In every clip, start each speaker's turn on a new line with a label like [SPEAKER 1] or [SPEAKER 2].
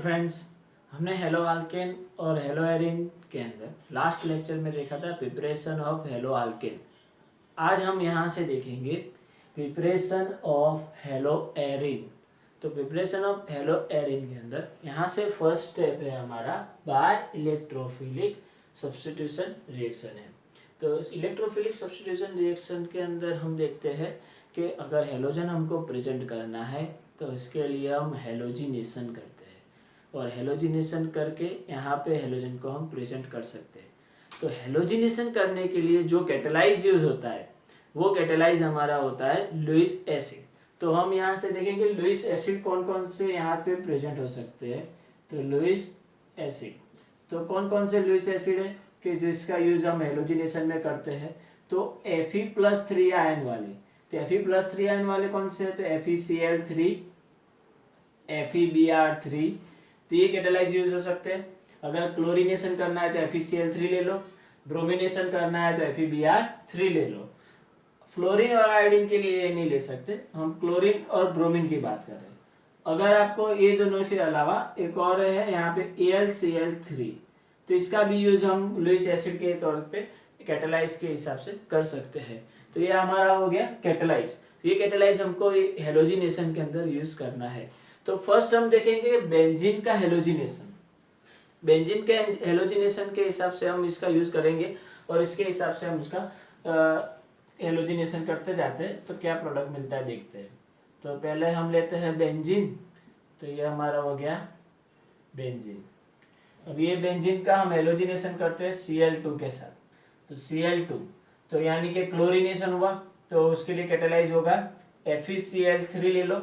[SPEAKER 1] Friends, हमने hello alkane और hello Erin के अंदर लास्ट लेक्चर में देखा था प्रिपरेशन ऑफ हेलो अल्केन। आज हम यहाँ से देखेंगे प्रिपरेशन ऑफ हेलो एरिन। तो प्रिपरेशन ऑफ हेलो एरिन के अंदर यहाँ से फर्स्ट स्टेप है हमारा बाय इलेक्ट्रोफिलिक सब्स्टिट्यूशन रिएक्शन है। तो इलेक्ट्रोफिलिक सब्स्टिट्यूशन रिएक्शन के अंदर हम देखते हैं कि अगर हेलोजन हमको प्रेजेंट करना है तो इसके लिए हम हेलोजिनेशन करते हैं और हेलोजिनेशन करके यहाँ पे हेलोजन को हम प्रेजेंट कर सकते हैं। तो हेलोजिनेशन करने के लिए जो कैटेलाइज यूज होता है वो कैटेलाइज हमारा होता है लुईस एसिड। तो हम यहाँ से देखेंगे लुईस एसिड कौन कौन से यहाँ पे प्रेजेंट हो सकते हैं। तो लुईस एसिड, तो कौन कौन से लुईस एसिड है कि जिसका यूज हम हेलोजिनेशन में करते हैं। तो Fe+3 आयन वाले, तो Fe+3 आयन वाले कौन से है, तो FeCl3, FeBr3, तो ये कैटेलाइज यूज हो सकते हैं। अगर क्लोरीनेशन करना है तो FeCl3 ले लो, ब्रोमिनेशन करना है तो FeBr3 ले लो। फ्लोरीन और आयोडीन के लिए ये नहीं ले सकते, हम क्लोरीन और ब्रोमीन की बात कर रहे हैं। अगर आपको ये दोनों के अलावा एक और है यहाँ पे AlCl3, तो इसका भी यूज हम लुईस एसिड के तौर पे कैटेलाइज के हिसाब से कर सकते हैं। तो ये हमारा हो गया कैटेलाइज। ये कैटेलाइज हमको हेलोजिनेशन के अंदर यूज करना है। तो फर्स्ट हम देखेंगे बेंजीन का हेलोजिनेशन। बेंजीन के हेलोजिनेशन के हिसाब से हम इसका यूज करेंगे और इसके हिसाब से हम उसका हेलोजिनेशन करते जाते हैं तो क्या प्रोडक्ट मिलता है देखते हैं। तो पहले हम लेते हैं बेंजीन, तो ये हमारा हो गया बेंजीन। अब ये बेंजीन का हम हेलोजिनेशन करते हैं Cl2 के साथ, तो Cl2, तो यानी कि क्लोरीनेशन हुआ तो उसके लिए कैटेलाइज होगा FeCl3 ले लो,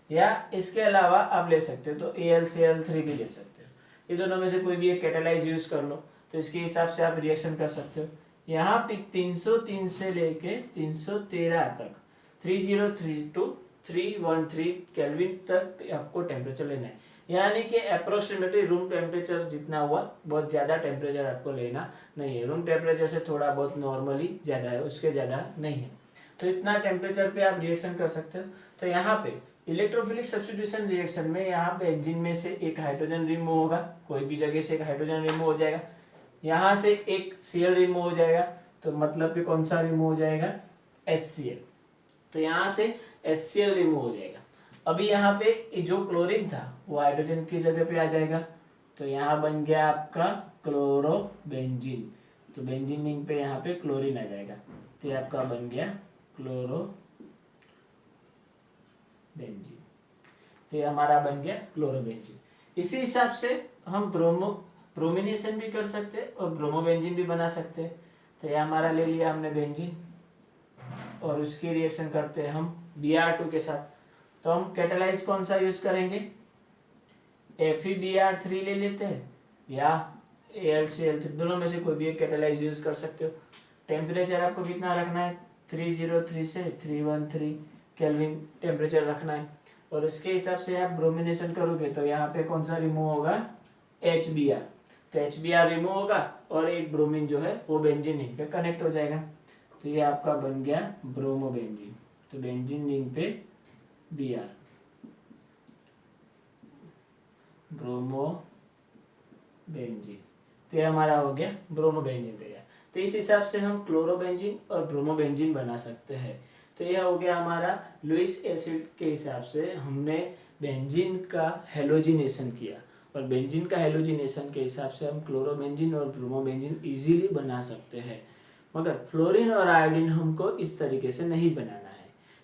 [SPEAKER 1] या इसके अलावा आप ले सकते हो तो AlCl3 भी ले सकते हो। ये दोनों में से कोई भी एक कैटेलाइज यूज कर लो तो इसके हिसाब से आप रिएक्शन कर सकते हो। यहाँ पे 303 से लेके 313 तक 3032 313 केल्विन तक आपको टेम्परेचर लेना है, यानी कि अप्रोक्सीमेटली रूम टेम्परेचर जितना हुआ, बहुत ज़्यादा टेम्परेचर आपको लेना नहीं है। रूम टेम्परेचर से थोड़ा बहुत नॉर्मली ज़्यादा है, उसके ज़्यादा नहीं है। तो इतना टेम्परेचर पे आप रिएक्शन कर सकते हो। तो यहाँ पे इलेक्ट्रोफिलिक सब्स्टिट्यूशन रिएक्शन में यहाँ पे एंजिन में से एक हाइड्रोजन रिमूव होगा, कोई भी जगह से एक हाइड्रोजन रिमूव हो जाएगा, यहाँ से एक Cl रिमूव हो जाएगा, तो मतलब कि कौन सा रिमूव हो जाएगा, HCl। तो यहाँ से HCl रिमूव हो जाएगा। अभी यहाँ पे जो क्लोरीन था वो हाइड्रोजन की जगह पे आ जाएगा, तो यहाँ बन गया आपका क्लोरोबेंजीन। तो बेंजीन रिंग पे यहाँ पे क्लोरीन आ जाएगा, तो ये आपका बन गया क्लोरोबेंजीन। तो ये हमारा बन गया क्लोरोबेंजीन। इसी हिसाब से हम ब्रोमिनेशन भी कर सकते हैं और ब्रोमोबेंजीन भी बना सकते हैं। तो ये हमारा ले लिया हमने बेंजीन और उसकी रिएक्शन करते हैं हम Br2 के साथ। तो हम कैटेलाइज कौन सा यूज करेंगे, FeBr3 ले लेते हैं या AlCl3, दोनों में से कोई भी एक कैटेलाइज यूज कर सकते हो। टेम्परेचर आपको कितना रखना है, 303 से 313 केल्विन टेम्परेचर रखना है और इसके हिसाब से आप ब्रोमिनेशन करोगे तो यहाँ पे कौन सा रिमूव होगा, HBr। तो HBr रिमूव होगा और एक ब्रोमीन जो है वो बेंजीन रिंग पे कनेक्ट हो जाएगा, तो ये आपका बन गया ब्रोमोबेंजीन। तो बेंजीन रिंग पे Br, ब्रोमोबेंजीन, तो ये हमारा हो गया ब्रोमोबेंजीन तैयार। तो इस हिसाब से हम क्लोरोबेंजीन और ब्रोमोबेंजीन बना सकते हैं। तो यह हो गया हमारा लुईस एसिड के हिसाब से हमने बेंजीन का हेलोजिनेशन किया और बेंजीन का हेलोजिनेशन के हिसाब से हम क्लोरोबेंजीन और ब्रोमोबेंजीन इजीली बना सकते हैं। मगर फ्लोरीन और आयोडीन हमको इस तरीके से नहीं बनाना है।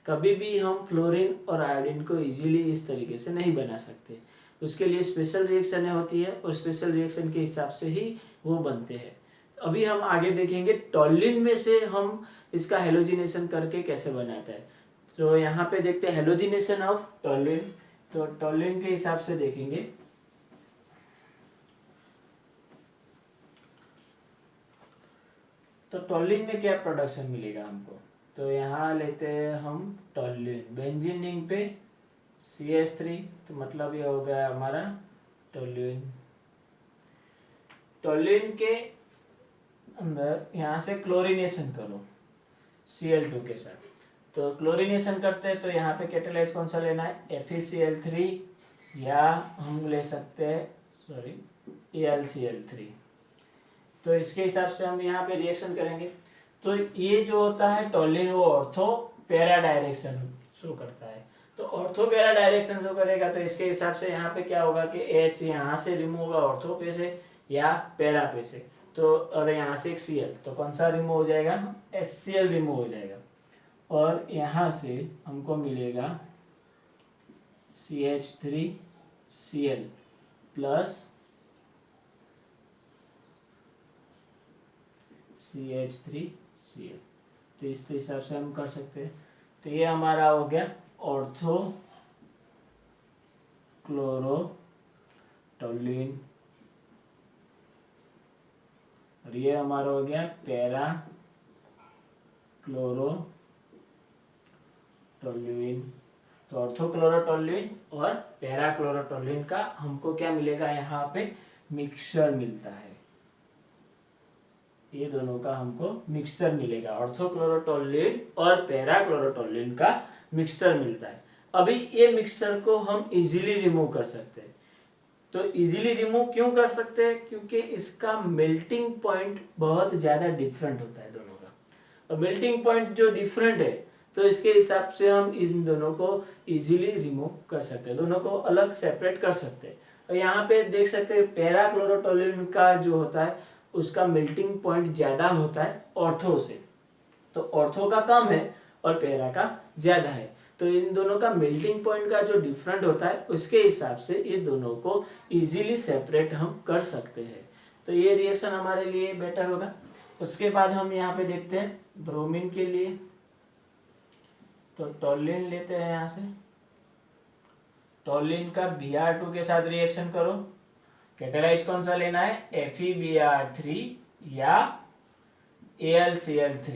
[SPEAKER 1] कभी भी हम फ्लोरीन और आयोडीन को इजीली इस तरीके से नहीं बना सकते, उसके लिए स्पेशल रिएक्शनें होती है और स्पेशल रिएक्शन के हिसाब से ही वो बनते हैं। अभी हम आगे देखेंगे टॉलिन में से हम इसका हेलोजिनेशन करके कैसे बनाता है। तो यहाँ पे देखते हैं हेलोजिनेशन ऑफ टॉलिन। तो टॉलिन के हिसाब से देखेंगे, तो टॉलिन में क्या प्रोडक्शन मिलेगा हमको। तो यहाँ लेते हैं हम टॉलिन, बेंजीन रिंग पे CH3, तो मतलब ये हो गया हमारा टॉलिन। टॉलिन के अंदर यहाँ से क्लोरीनेशन करो Cl2 के साथ, तो क्लोरीनेशन करते हैं तो यहाँ पे कैटेलाइज कौन सा लेना है, FeCl3 या हम ले सकते हैं सॉरी AlCl3। तो इसके हिसाब से हम यहाँ पे रिएक्शन करेंगे। तो ये जो होता है टोलिन वो ऑर्थो पैरा डायरेक्शन शो करता है। तो ऑर्थो पैरा डायरेक्शन शो करेगा तो इसके हिसाब से यहाँ पे क्या होगा कि H यहाँ से रिमूव होगा ऑर्थो पे से या पैरा पे से। तो और यहाँ से एक Cl, तो कौन सा रिमूव हो जाएगा? HCl रिमूव हो जाएगा। और यहाँ से हमको मिलेगा CH3Cl प्लस CH3Cl। तो इस हिसाब से हम कर सकते हैं। तो ये हमारा हो गया ऑर्थो क्लोरोटोल्यूइन और ये हमारा हो गया पैरा क्लोरोटोल्यूइन। तो ऑर्थोक्लोरोटोल्यूइन और पैरा क्लोरोटोल्यूइन का हमको क्या मिलेगा? यहाँ पे मिक्सचर मिलता है। ये दोनों का हमको मिक्सचर मिलेगा, ऑर्थोक्लोरोटोल्यूइन और पैरा क्लोरोटोल्यूइन का मिक्सचर मिलता है। अभी ये मिक्सचर को हम इजीली रिमूव कर सकते हैं। तो इजीली रिमूव क्यों कर सकते हैं? क्योंकि इसका मेल्टिंग पॉइंट बहुत ज़्यादा डिफरेंट होता है दोनों का। और मेल्टिंग पॉइंट जो डिफरेंट है तो इसके हिसाब से हम इन दोनों को इजीली रिमूव कर सकते हैं, दोनों को अलग सेपरेट कर सकते हैं। और यहाँ पे देख सकते हैं पैरा क्लोरोटोल्यूइन का जो होता है उसका मेल्टिंग पॉइंट ज़्यादा होता है ऑर्थो से। तो ऑर्थो का कम है और पैरा का ज़्यादा है। तो इन दोनों का मेल्टिंग पॉइंट का जो डिफरेंट होता है उसके हिसाब से ये दोनों को इजीली सेपरेट हम कर सकते हैं। तो ये रिएक्शन हमारे लिए बेटर होगा। उसके बाद हम यहाँ पे देखते हैं ब्रोमीन के लिए। तो टोल्यूइन लेते हैं यहाँ से। टोल्यूइन का Br2 के साथ रिएक्शन करो। कैटेलाइज कौन सा लेना है? FeBr3 या AlCl3।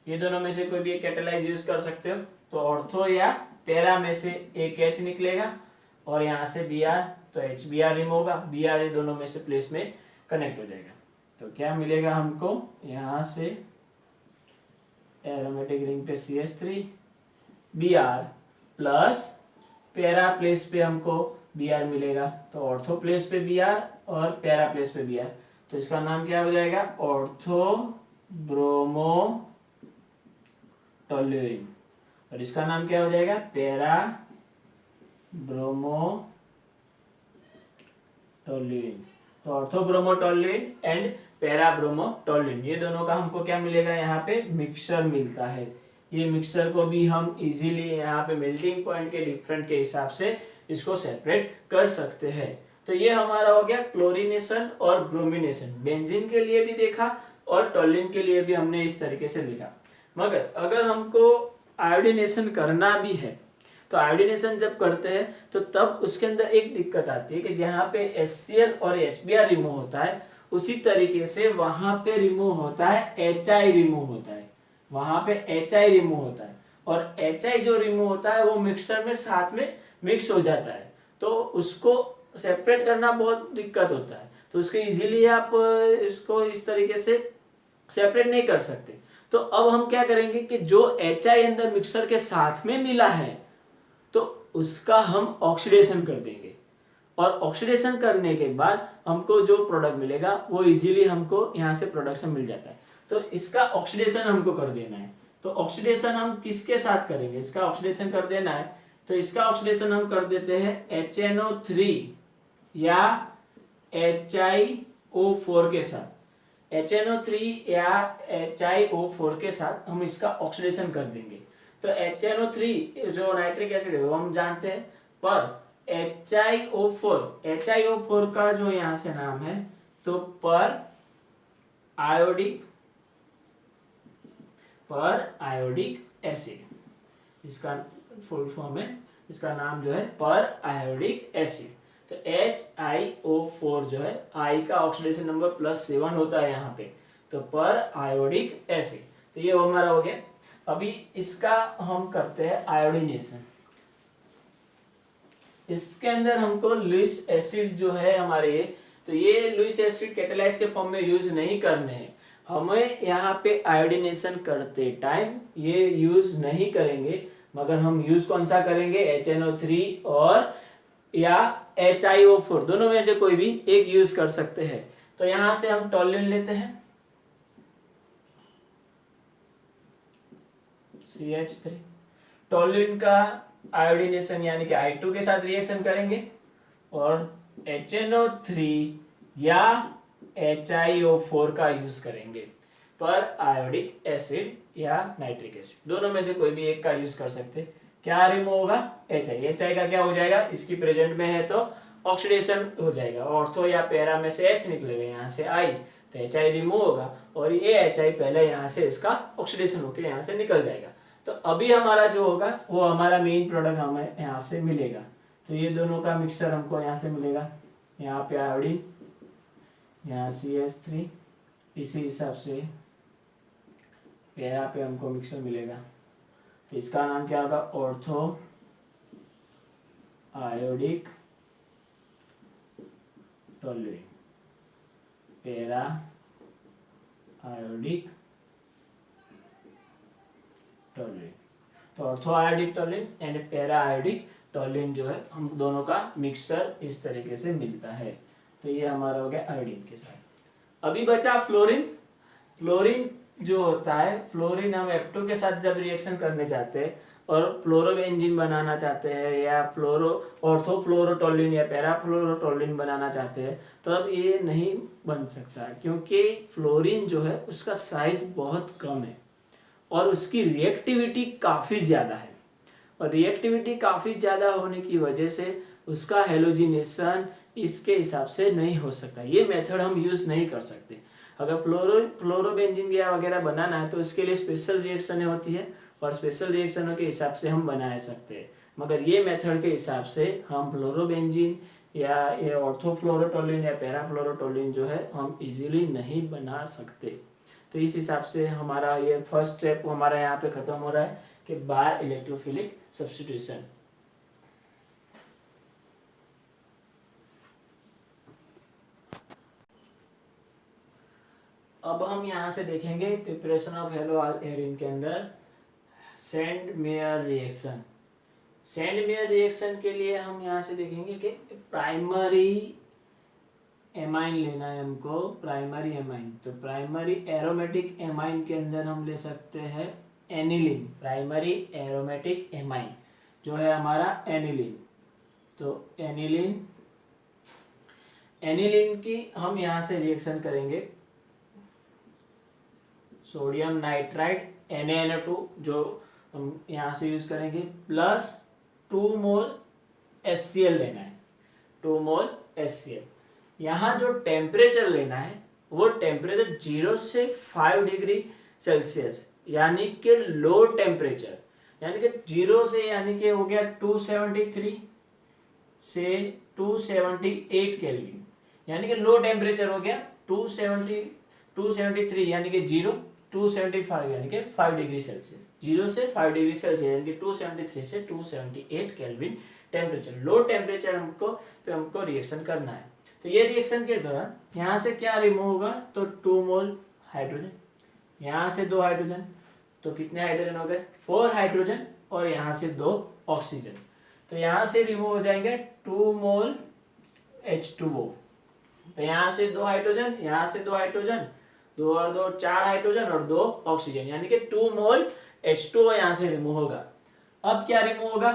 [SPEAKER 1] ये दोनों में से कोई भी एक कैटेलाइज यूज कर सकते हो। तो ऑर्थो या पैरा में से एक H निकलेगा और यहाँ से Br, तो HBr रिमूव होगा। Br ये दोनों में से प्लेस में कनेक्ट हो जाएगा। तो क्या मिलेगा हमको? यहाँ से एरोमेटिक रिंग पे CH3 Br plus para place पे हमको Br मिलेगा। तो ऑर्थो प्लेस पे Br और पैरा प्लेस पे Br। तो इसका नाम क्या हो जाएगा? ऑर्थो ब्रोमोटोल्यूइन। और इसका नाम क्या हो जाएगा? पैरा ब्रोमोटोल्यूइन। तो ऑर्थो ब्रोमोटोल्यूइन एंड पैरा ब्रोमोटोल्यूइन ये दोनों का हमको क्या मिलेगा? यहाँ पे मिक्सचर मिलता है। ये मिक्सचर को भी हम इजीली यहाँ पे मेल्टिंग पॉइंट के डिफरेंट के हिसाब से इसको सेपरेट कर सकते हैं। तो ये हमारा हो गया क्लोरीनेशन और ब्रोमिनेशन। बेंजीन के लिए भी देखा और टोल्यूइन के लिए भी हमने इस तरीके से लिखा। मगर अगर हमको आयोडीनेशन करना भी है तो आयोडीनेशन जब करते हैं तो तब उसके अंदर एक दिक्कत आती है कि जहाँ पे HCl और HBr रिमूव होता है उसी तरीके से वहां पे रिमूव होता है HI रिमूव होता है। वहां पे HI रिमूव होता है और HI जो रिमूव होता है वो मिक्सचर में साथ में मिक्स हो जाता है। तो उसको सेपरेट करना बहुत दिक्कत होता है। तो उसके इजीली आप इसको इस तरीके से सेपरेट नहीं कर सकते। तो अब हम क्या करेंगे कि जो HI अंदर मिक्सचर के साथ में मिला है तो उसका हम ऑक्सीडेशन कर देंगे और ऑक्सीडेशन करने के बाद हमको जो प्रोडक्ट मिलेगा वो इजीली हमको यहाँ से प्रोडक्शन मिल जाता है। तो इसका ऑक्सीडेशन हमको कर देना है। तो ऑक्सीडेशन हम किसके साथ करेंगे? इसका ऑक्सीडेशन कर देना है तो इसका ऑक्सीडेशन हम कर देते हैं HNO3 या HiO4 के साथ। HNO3 या HiO4 के साथ हम इसका ऑक्सीडेशन कर देंगे। तो HNO3 जो नाइट्रिक एसिड है वो हम जानते हैं, पर HiO4 का जो यहाँ से नाम है तो पर आयोडिक एसिड, इसका फुल फॉर्म है, इसका नाम जो है पर आयोडिक एसिड। तो HiO4 जो है I का ऑक्सीडेशन नंबर +7 होता है यहाँ पे, तो पर आयोडिक एसिड। तो ये हमारा हो गया। अभी इसका हम करते हैं आयोडीनेशन। इसके अंदर हमको लुईस एसिड जो है हमारे, तो ये लुईस एसिड कैटालाइज के फॉर्म में यूज नहीं करने हैं। हमें यहाँ पे आयोडीनेशन करते टाइम ये यूज नहीं करेंगे, मगर हम यूज कौन सा करेंगे? HNO3 और या HiO4, दोनों में से कोई भी एक यूज कर सकते हैं। तो यहां से हम टॉल्यून लेते हैं CH3, टॉल्यून का आयोडीनेशन यानी कि I2 के साथ रिएक्शन करेंगे और HNO3 या HiO4 का यूज करेंगे पर आयोडिक एसिड या नाइट्रिक एसिड, दोनों में से कोई भी एक का यूज कर सकते। क्या रिमूव होगा? HI का क्या हो जाएगा? इसकी प्रेजेंट में है तो ऑक्सीडेशन हो जाएगा, ऑर्थो या पैरा में से H निकलेगा, यहाँ से I, तो HI रिमूव होगा और ये HI पहले यहाँ से इसका ऑक्सीडेशन होकर यहाँ से निकल जाएगा। तो अभी हमारा जो होगा वो हमारा मेन प्रोडक्ट हमें यहाँ से मिलेगा। तो ये दोनों का मिक्सचर हमको यहाँ से मिलेगा, यहाँ पे आयोडीन, यहाँ CH3, इसी हिसाब से पैरा पे हमको मिक्सचर मिलेगा। तो इसका नाम क्या होगा? Ortho iodic toluene, para iodic toluene. तो ortho iodic toluene and para iodic toluene जो है हम दोनों का मिक्सचर इस तरीके से मिलता है। तो ये हमारा हो गया आयोडीन के साथ। अभी बचा फ्लोरीन। फ्लोरीन जो होता है, फ्लोरीन हम F2 के साथ जब रिएक्शन करने जाते हैं और फ्लोरोबेंजीन बनाना चाहते हैं या ऑर्थोफ्लोरोटोल्यूइन या पैराफ्लोरोटोल्यूइन बनाना चाहते हैं तब ये नहीं बन सकता, क्योंकि फ्लोरीन जो है उसका साइज बहुत कम है और उसकी रिएक्टिविटी काफ़ी ज़्यादा है, और रिएक्टिविटी काफ़ी ज़्यादा होने की वजह से उसका हेलोजिनेशन इसके हिसाब से नहीं हो सकता। ये मेथड हम यूज़ नहीं कर सकते। अगर फ्लोरोबेंजीन या वगैरह बनाना है तो इसके लिए स्पेशल रिएक्शनें होती है और स्पेशल रिएक्शनों के हिसाब से हम बना सकते हैं, मगर ये मेथड के हिसाब से हम फ्लोरोबेंजीन या ये ऑर्थोफ्लोरोटोल्यूइन या पैराफ्लोरोटोल्यूइन जो है हम इजीली नहीं बना सकते। तो इस हिसाब से हमारा ये फर्स्ट स्टेप हमारा यहाँ पे खत्म हो रहा है कि बाय इलेक्ट्रोफिलिक सब्स्टिट्यूशन। अब हम यहाँ से देखेंगे प्रिपरेशन ऑफ हेलो एरिन के अंदर send mayor reaction. Send mayor reaction के लिए हम यहाँ से देखेंगे कि प्राइमरी एमाइन लेना है हमको, प्राइमरी एमाइन। तो प्राइमरी एरोमेटिक एमाइन के अंदर हम ले सकते हैं एनिलीन, प्राइमरी एरोमेटिक एमाइन जो है हमारा एनिलीन। तो एनिलीन की हम यहाँ से रिएक्शन करेंगे सोडियम नाइट्राइड NaNO2 जो हम यहाँ से यूज करेंगे प्लस 2 मोल HCl लेना है, 2 मोल HCl। यहाँ जो टेम्परेचर लेना है वो टेम्परेचर 0 से 5 डिग्री सेल्सियस यानी कि लो टेम्परेचर, यानी कि 0 से यानी कि हो गया 273 से 278 केल्विन, यानी कि लो टेम्परेचर हो गया 273 यानी कि 0, 275 यानी कि 5 डिग्री सेल्सियस, 0 से 5 डिग्री सेल्सियस यानी कि 273 से 278 केल्विन टेम्परेचर, लो टेम्परेचर हमको रिएक्शन करना है। तो ये रिएक्शन के दौरान यहाँ से क्या रिमूव होगा? तो 2 मोल हाइड्रोजन, यहाँ से 2 हाइड्रोजन, तो कितने हाइड्रोजन हो गए? 4 हाइड्रोजन, और यहाँ से 2 ऑक्सीजन। तो यहाँ से रिमूव हो जाएंगे 2 मोल H2O। तो यहाँ से 2 हाइड्रोजन, यहाँ से 2 हाइड्रोजन, 2 और 2 4 हाइड्रोजन और 2 ऑक्सीजन, यानी कि 2 मोल H2O यहाँ से रिमूव होगा। अब क्या रिमूव होगा?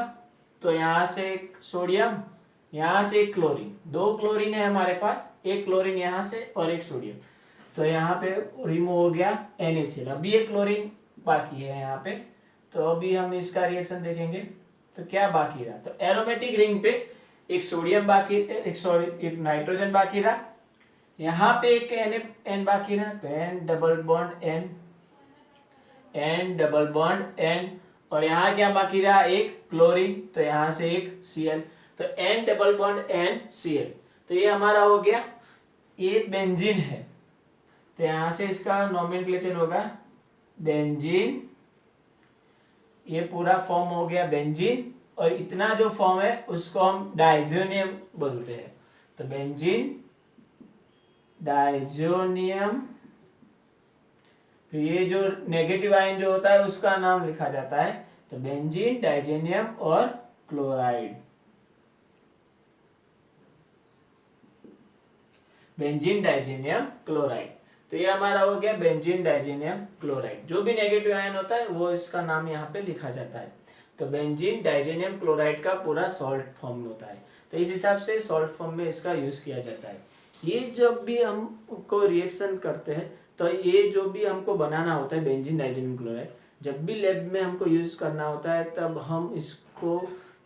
[SPEAKER 1] तो यहाँ से एक सोडियम, यहाँ से एक क्लोरीन, 2 क्लोरीन है हमारे पास, एक क्लोरीन यहाँ से और एक सोडियम, तो यहाँ पे रिमूव हो गया NaCl। अभी एक क्लोरीन बाकी है यहाँ पे, तो अभी हम इसका रिएक्शन देखेंगे। तो क्या बाकी रहा? तो एरोमेटिक रिंग पे एक सोडियम बाकी, एक नाइट्रोजन बाकी रहा, यहाँ पे एक N बाकी रहा, तो N डबल बॉन्ड N, और यहाँ क्या बाकी रहा? एक क्लोरीन, तो यहाँ से एक Cl, तो N डबल बॉन्ड NCl। तो ये हमारा हो गया, ये बेंजीन है, तो यहाँ से इसका नोमेनक्लेचर होगा बेंजीन, ये पूरा फॉर्म हो गया बेंजीन, और इतना जो फॉर्म है उसको हम डाइजोनियम बोलते हैं। तो बेंजीन डाइजोनियम, फिर ये जो नेगेटिव आयन जो होता है उसका नाम लिखा जाता है, तो बेंजीन, डाइजेनियम और क्लोराइड। Benzene diazonium chloride. तो ये हमारा हो गया बेंजीन डाइजेनियम क्लोराइड। जो भी नेगेटिव आयन होता है वो इसका नाम यहाँ पे लिखा जाता है। तो बेंजीन डाइजेनियम क्लोराइड का पूरा सॉल्ट फॉर्म होता है, तो इस हिसाब से सॉल्ट फॉर्म में इसका यूज किया जाता है। ये जब भी हमको रिएक्शन करते हैं तो ये जो भी हमको बनाना होता है बेंजीन डाइजेनियम क्लोराइड, जब भी लैब में हमको यूज करना होता है तब हम इसको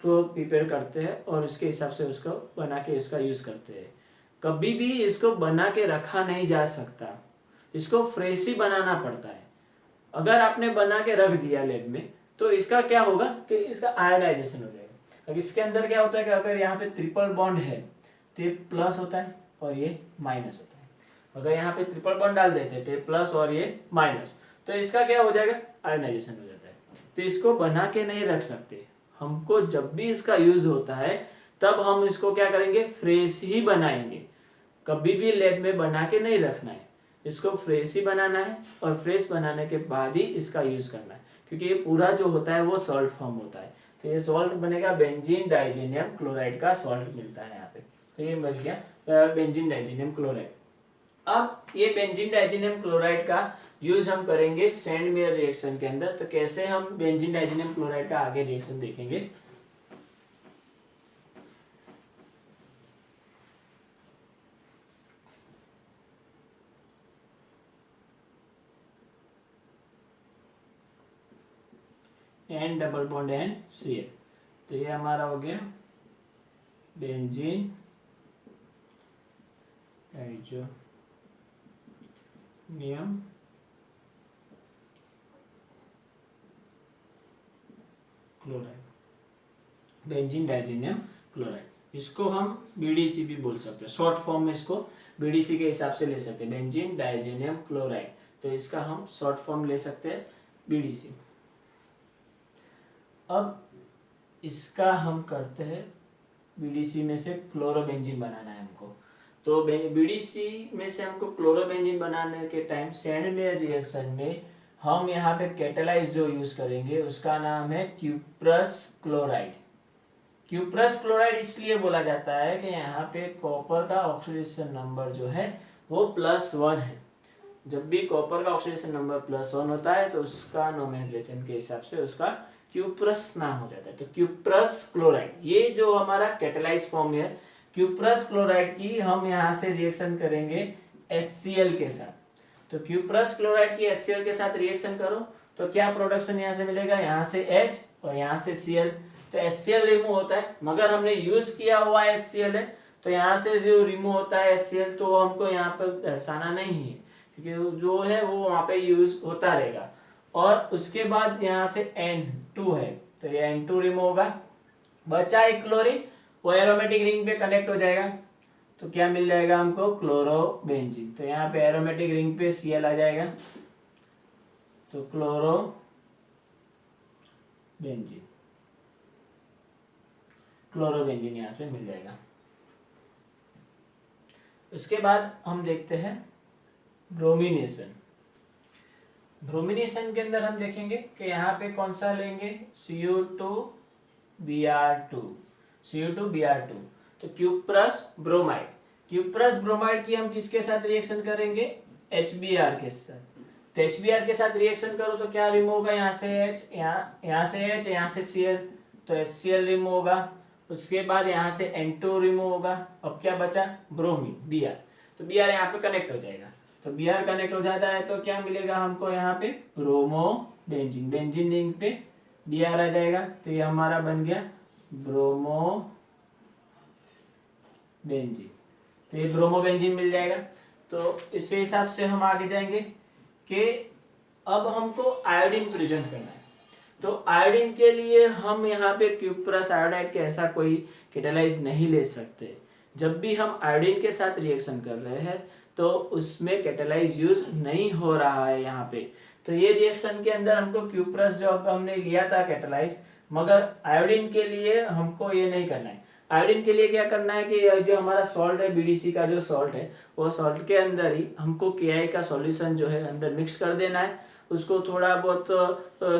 [SPEAKER 1] प्रिपेयर करते हैं और उसके हिसाब से उसको बना के इसका यूज करते हैं। कभी भी इसको बना के रखा नहीं जा सकता, इसको फ्रेश ही बनाना पड़ता है। अगर आपने बना के रख दिया लैब में तो इसका क्या होगा कि इसका आयनाइजेशन हो जाएगा। अब इसके अंदर क्या होता है कि अगर यहाँ पे ट्रिपल बॉन्ड है तो ये प्लस होता है और ये माइनस होता है। अगर यहाँ पे ट्रिपल बॉन्ड डाल देते हैं तो ये प्लस और ये माइनस, तो इसका क्या हो जाएगा, आयनाइजेशन हो जाता है। तो इसको बना के नहीं रख सकते, हमको जब भी इसका यूज होता है तब हम इसको क्या करेंगे, फ्रेश ही बनाएंगे। कभी भी लैब में बना के नहीं रखना है, इसको फ्रेश ही बनाना है और फ्रेश बनाने के बाद ही इसका यूज करना है, क्योंकि ये पूरा जो होता है वो सॉल्ट फॉर्म होता है। तो ये सॉल्ट बनेगा बेंजीन डाइजेनियम क्लोराइड का सॉल्ट मिलता है यहाँ पे। तो ये मिल गया बेंजीन डाइजेनियम क्लोराइड। अब ये बेंजीन डाइजेनियम क्लोराइड का यूज हम करेंगे सैंडमेयर रिएक्शन के अंदर। तो कैसे हम बेंजीन डाइजेनियम क्लोराइड का आगे रिएक्शन देखेंगे। N double bond N Cl, तो ये हमारा हो गया benzene diazonium chloride, benzene diazonium chloride. इसको हम BDC भी बोल सकते हैं, शॉर्ट फॉर्म में इसको BDC के हिसाब से ले सकते हैं, बेंजीन डाइजेनियम क्लोराइड। तो इसका हम शॉर्ट फॉर्म ले सकते हैं BDC। अब इसका हम करते हैं BDC में से क्लोरोबेंजीन बनाना है हमको। तो BDC में से हमको क्लोरोबेंजीन बनाने के टाइम सैंडमेयर रिएक्शन में हम यहाँ पे कैटालाइज जो यूज करेंगे उसका नाम है क्यूप्रस क्लोराइड। क्यूप्रस क्लोराइड इसलिए बोला जाता है कि यहाँ पे कॉपर का ऑक्सीडेशन नंबर जो है वो +1 है। जब भी कॉपर का ऑक्सीडेशन नंबर +1 होता है तो उसका नोमेनक्लेचर के हिसाब से उसका क्यूप्रस नाम हो जाता है। तो क्यूप्रस क्लोराइड, ये जो हमारा कैटालाइज फॉर्म है क्यूप्रस क्लोराइड की, हम यहाँ से रिएक्शन करेंगे HCl के साथ। तो क्यूप्रस क्लोराइड की HCl के साथ रिएक्शन करो तो क्या प्रोडक्शन यहाँ से मिलेगा, यहाँ से H और यहाँ से Cl। तो HCl रिमूव होता है, मगर हमने यूज किया हुआ HCl है तो यहाँ से जो रिमूव होता है HCl तो हमको यहाँ पर दर्शाना नहीं है, क्योंकि जो है वो वहाँ पे यूज होता रहेगा। और उसके बाद यहाँ से N2 है तो ये N2 रिमूव होगा, बचा एक क्लोरीन, वो एरोमेटिक रिंग पे कनेक्ट हो जाएगा तो क्या मिल जाएगा हमको, क्लोरोबेंजीन। तो यहाँ पे एरोमेटिक रिंग पे Cl आ जाएगा तो क्लोरोबेंजीन यहाँ पे मिल जाएगा। उसके बाद हम देखते हैं ब्रोमिनेशन। ब्रोमिनेशन के अंदर हम देखेंगे कि यहाँ पे कौन सा लेंगे, CO2Br2। तो क्यूप्रस ब्रोमाइड, क्यूप्रस ब्रोमाइड की हम किसके साथ रिएक्शन करेंगे, HBr के साथ। तो HBr के साथ रिएक्शन करो तो क्या रिमूव होगा, यहाँ से H, यहाँ से H, यहाँ से Cl, तो HCl रिमूव होगा। उसके बाद यहाँ से N2 रिमूव होगा। अब क्या बचा, ब्रोमीन Br। तो Br यहाँ पे कनेक्ट हो जाएगा, तो Br कनेक्ट हो जाता है तो क्या मिलेगा हमको यहाँ पे, ब्रोमोबेंजीन। बेंजीन रिंग पे Br आ जाएगा तो ये हमारा बन गया ब्रोमोबेंजीन। तो ये ब्रोमोबेंजीन मिल जाएगा। तो इस हिसाब से हम आगे जाएंगे कि अब हमको आयोडीन प्रेजेंट करना है। तो आयोडीन के लिए हम यहाँ पे क्यूप्रस आयोडाइड के ऐसा कोई कैटालाइज नहीं ले सकते। जब भी हम आयोडीन के साथ रिएक्शन कर रहे हैं तो उसमें कैटालाइज यूज नहीं हो रहा है यहाँ पे। तो ये रिएक्शन के अंदर हमको क्यूप्रस जो हमने लिया था कैटालाइज, मगर आयोडीन के लिए हमको ये नहीं करना है। आयोडीन के लिए क्या करना है कि जो हमारा सॉल्ट है BDC का जो सॉल्ट है वो सॉल्ट के अंदर ही हमको KI का सॉल्यूशन जो है अंदर मिक्स कर देना है। उसको थोड़ा बहुत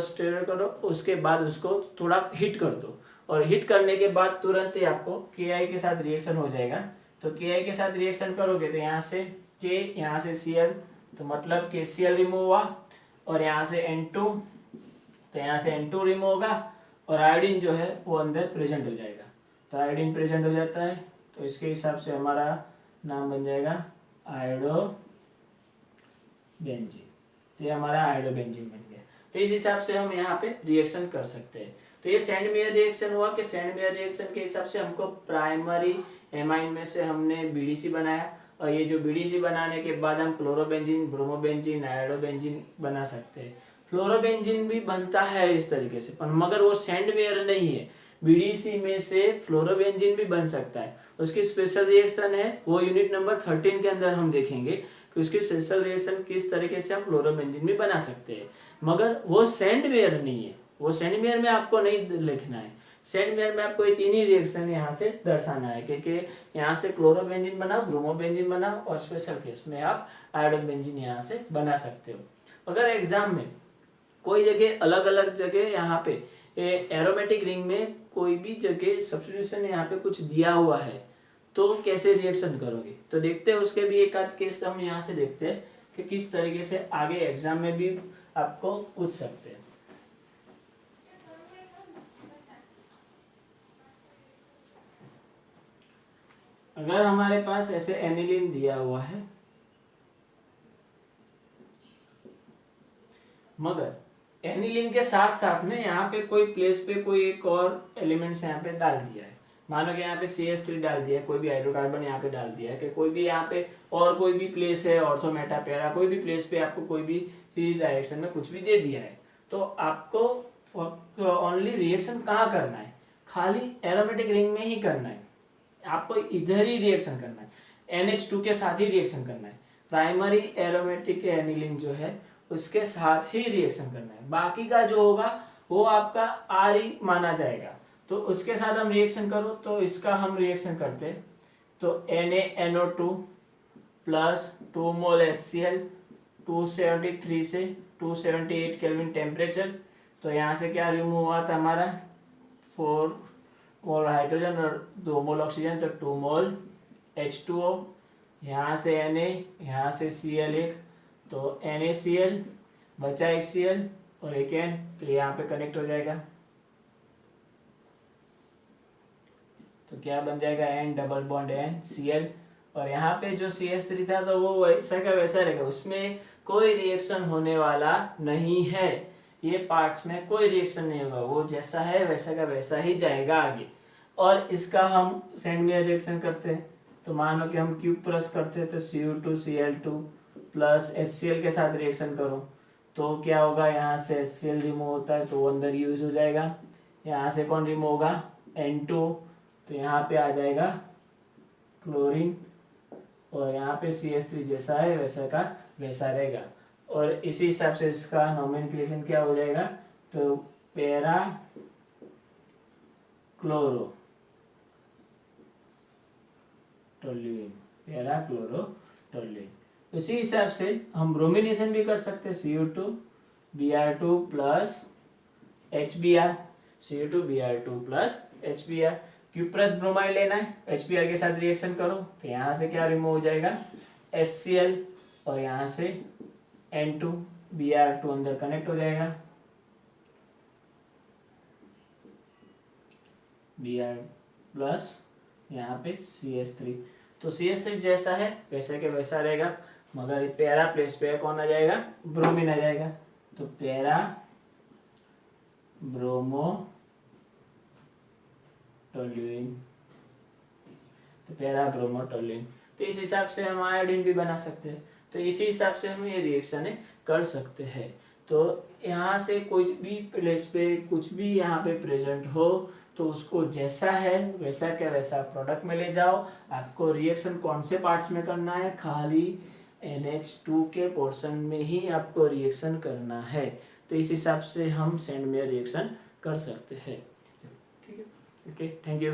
[SPEAKER 1] स्टर करो, उसके बाद उसको थोड़ा हीट कर दो और हीट करने के बाद तुरंत ही आपको KI के साथ रिएक्शन हो जाएगा। तो Ki के साथ रिएक्शन करोगे तो यहाँ से K, यहाँ से Cl, तो मतलब KCl रिमूव हुआ, और यहाँ से N2, तो यहाँ से N2 रिमूव होगा, और आयोडीन जो है वो अंदर प्रेजेंट हो जाएगा। तो आयोडीन प्रेजेंट हो जाता है, तो इसके हिसाब से हमारा नाम बन जाएगा आयोडोबेंजीन। तो ये हमारा आयोडोबेंजीन बन गया। तो इस हिसाब से हम यहाँ पे रिएक्शन कर सकते हैं। तो ये सैंड मेयर रिएक्शन हुआ कि सैंड मेयर रिएक्शन के हिसाब से हमको प्राइमरी एमाइन में से हमने बीडीसी बनाया, और ये जो बीडीसी बनाने के बाद हम क्लोरोबेंजीन, ब्रोमोबेंजीन, आयोडोबेंजीन बना सकते हैं। फ्लोरोबेंजीन भी बनता है इस तरीके से, पर मगर वो सैंड मेयर नहीं है। बीडीसी में से फ्लोरोबेंजीन भी बन सकता है, उसकी स्पेशल रिएक्शन है, वो यूनिट नंबर 13 के अंदर हम देखेंगे कि उसकी स्पेशल रिएक्शन किस तरीके से हम फ्लोरोबेंजीन भी बना सकते हैं। मगर वो सैंड मेयर नहीं है, वो सैंड मेयर में आपको नहीं लिखना है। सैंड मेयर में आपको ये तीन ही रिएक्शन यहाँ से दर्शाना है, क्योंकि यहाँ से क्लोरोबेंजीन बना, ब्रोमोबेंजीन बना, और स्पेशल केस में आप आयोडोबेंजीन यहाँ से बना सकते हो। अगर एग्जाम में कोई जगह अलग अलग जगह यहाँ पे एरोमेटिक रिंग में कोई भी जगह सब्स्टिट्यूशन यहाँ पे कुछ दिया हुआ है तो कैसे रिएक्शन करोगे, तो देखते हैं उसके भी एक आध केस हम यहाँ से देखते हैं कि किस तरीके से आगे एग्जाम में भी आपको पूछ सकते हैं। अगर हमारे पास ऐसे एनिलीन दिया हुआ है, मगर एनिलीन के साथ साथ में यहाँ पे कोई प्लेस पे कोई एक और एलिमेंट्स यहाँ पे डाल दिया है, मानो कि यहाँ पे CH3 डाल दिया है, कोई भी हाइड्रोकार्बन यहाँ पे डाल दिया है, कि कोई भी यहाँ पे और कोई भी प्लेस है, ऑर्थो मेटा पैरा, कोई भी प्लेस पे आपको कोई भी डायरेक्शन में कुछ भी दे दिया है, तो आपको ओनली रिएक्शन कहाँ करना है, खाली एरोमेटिक रिंग में ही करना है। आपको इधर ही रिएक्शन करना है, NH2 के साथ ही रिएक्शन करना है। प्राइमरी एरोमेटिक एनिलीन जो है उसके साथ ही रिएक्शन करना है, बाकी का जो होगा वो आपका आर ही माना जाएगा। तो उसके साथ हम रिएक्शन करो, तो इसका हम रिएक्शन करते हैं तो NaNO2 प्लस 2 मोल HCl 273 से 278 केल्विन टेम्परेचर। तो यहाँ से क्या रिमूव हुआ था हमारा 4 मोल हाइड्रोजन और 2 मोल ऑक्सीजन, तो 2 मोल H2O, यहाँ से Na, यहाँ से Cl एक, तो NaCl बचा एक Cl और एक N, तो यहाँ पे कनेक्ट हो जाएगा, तो क्या बन जाएगा N double bond N Cl। और यहाँ पे जो CH3 था तो वो वैसा का वैसा रहेगा, उसमें कोई रिएक्शन होने वाला नहीं है, ये पार्ट्स में कोई रिएक्शन नहीं होगा, वो जैसा है वैसा का वैसा ही जाएगा आगे। और इसका हम सैंड मेयर रिएक्शन करते हैं, तो मानो कि हम क्यूब प्लस करते हैं तो Cu2Cl2 प्लस HCl के साथ रिएक्शन करो तो क्या होगा, यहाँ से HCl रिमूव होता है तो वो अंदर यूज हो जाएगा, यहाँ से कौन रिमूव होगा N2, तो यहाँ पे आ जाएगा क्लोरीन, और यहाँ पे CH3 जैसा है वैसा का वैसा रहेगा। और इसी हिसाब से इसका नोमेनक्लेचर क्या हो जाएगा, तो para chloro toluene, para chloro toluene. उसी हिसाब से हम ब्रोमिनेशन भी कर सकते हैं, Cu2 Br2 plus HBr, Cu2 Br2 plus HBr, cuprous bromide लेना है, HBr के साथ रिएक्शन करो तो यहाँ से क्या रिमूव हो जाएगा HCl, और यहाँ से N2 Br2 अंदर कनेक्ट हो जाएगा, Br प्लस यहाँ पे CH3, तो CH3 जैसा है वैसे के वैसा रहेगा, मगर पैरा प्लेस पे कौन आ जाएगा, ब्रोमीन आ जाएगा, तो पैरा ब्रोमो टोल्यूइन, तो पैरा ब्रोमो टोल्यूइन। तो इस हिसाब से हम आयोडीन भी बना सकते हैं, तो इसी हिसाब से हम ये रिएक्शन कर सकते हैं। तो यहाँ से कोई भी प्लेस पे कुछ भी यहाँ पे प्रेजेंट हो तो उसको जैसा है वैसा क्या वैसा प्रोडक्ट में ले जाओ। आपको रिएक्शन कौन से पार्ट्स में करना है, खाली NH2 के पोर्शन में ही आपको रिएक्शन करना है। तो इस हिसाब से हम सैंड मेयर रिएक्शन कर सकते हैं। ठीक है, ओके, थैंक यू।